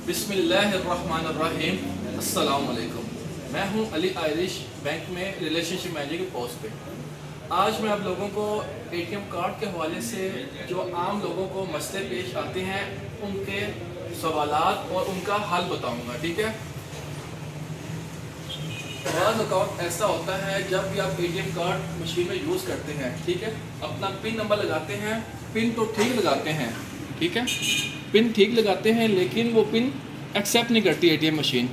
बिस्मिल्लाहिर्रहमानिर्रहीम। अस्सलाम वालेकुम। मैं हूं अली आयरिश, बैंक में रिलेशनशिप मैनेजर की पोस्ट पे। आज मैं आप लोगों को एटीएम कार्ड के हवाले से जो आम लोगों को मसले पेश आते हैं उनके सवालात और उनका हल बताऊंगा। ठीक है। बाज़ औक़ात ऐसा होता है जब भी आप एटीएम कार्ड मशीन में यूज़ करते हैं, ठीक है, अपना पिन नंबर लगाते हैं, पिन तो ठीक लगाते हैं, ठीक है, पिन ठीक लगाते हैं, लेकिन वो पिन एक्सेप्ट नहीं करती एटीएम मशीन।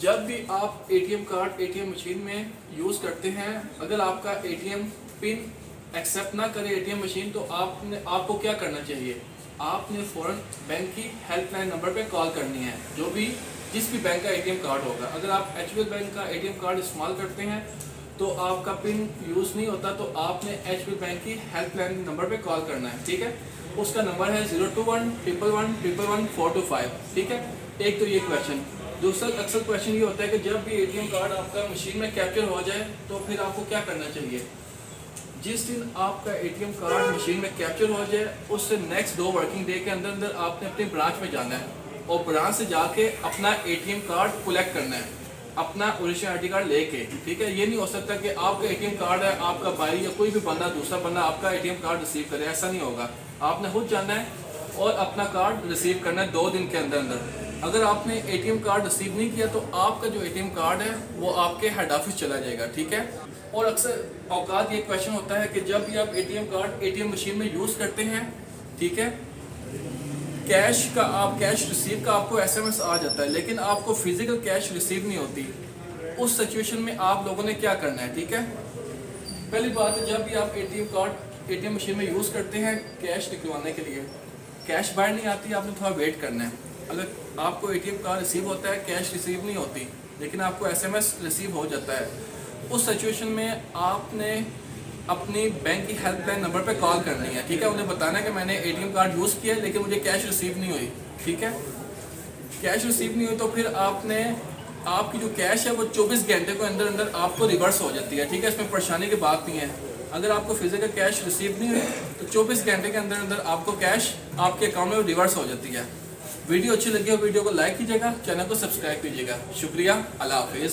जब भी आप एटीएम कार्ड एटीएम मशीन में यूज़ करते हैं, अगर आपका एटीएम पिन एक्सेप्ट ना करे एटीएम मशीन, तो आपको क्या करना चाहिए? आपने फ़ौरन बैंक की हेल्पलाइन नंबर पे कॉल करनी है, जिस भी बैंक का एटीएम कार्ड होगा। अगर आप एचपीएल बैंक का एटीएम कार्ड इस्तेमाल करते हैं तो आपका पिन यूज़ नहीं होता, तो आपने एचपीएल बैंक की हेल्पलाइन नंबर पे कॉल करना है, ठीक है। उसका नंबर है 02111111425, ठीक है। एक तो ये क्वेश्चन। दूसरा अक्सर क्वेश्चन ये होता है कि जब भी एटीएम कार्ड आपका मशीन में कैप्चर हो जाए तो फिर आपको क्या करना चाहिए? जिस दिन आपका एटीएम कार्ड मशीन में कैप्चर हो जाए उससे नेक्स्ट 2 वर्किंग डे के अंदर अंदर आपने अपनी ब्रांच में जाना है और ब्रांच से जाके अपना एटीएम कार्ड कलेक्ट करना है, अपना ओरिजिनल आईडी कार्ड लेके, ठीक है। ये नहीं हो सकता कि आपका एटीएम कार्ड है, आपका भाई या कोई भी बंदा, दूसरा बंदा आपका एटीएम कार्ड रिसीव करे, ऐसा नहीं होगा। आपने खुद जाना है और अपना कार्ड रिसीव करना है 2 दिन के अंदर अंदर। अगर आपने एटीएम कार्ड रिसीव नहीं किया तो आपका जो एटीएम कार्ड है वो आपके हेड ऑफिस चला जाएगा, ठीक है। और अक्सर औकात ये क्वेश्चन होता है कि जब भी आप एटीएम कार्ड एटीएम मशीन में यूज़ करते हैं, ठीक है, कैश रिसीव का आपको एसएमएस आ जाता है, लेकिन आपको फिजिकल कैश रिसीव नहीं होती। उस सिचुएशन में आप लोगों ने क्या करना है, ठीक है। पहली बात है, जब भी आप एटीएम कार्ड एटीएम मशीन में यूज़ करते हैं कैश निकलवाने के लिए, कैश बाहर नहीं आती, आपने थोड़ा वेट करना है। अगर आपको एटीएम कार्ड रिसीव होता है, कैश रिसीव नहीं होती, लेकिन आपको एसएमएस रिसीव हो जाता है, उस सिचुएशन में आपने अपनी बैंक की हेल्पलाइन नंबर पे कॉल करनी है, ठीक है। उन्हें बताना है कि मैंने एटीएम कार्ड यूज़ किया लेकिन मुझे कैश रिसीव नहीं हुई, ठीक है। कैश रिसीव नहीं हुई तो फिर आपकी जो कैश है वो 24 घंटे के अंदर अंदर आपको रिवर्स हो जाती है, ठीक है। इसमें परेशानी की बात नहीं है। अगर आपको फिजिकल कैश रिसीव नहीं हुई तो 24 घंटे के अंदर अंदर आपको कैश आपके अकाउंट में रिवर्स हो जाती है। वीडियो अच्छी लगी हो वीडियो को लाइक कीजिएगा, चैनल को सब्सक्राइब कीजिएगा। शुक्रिया, अल्लाह हाफिज़।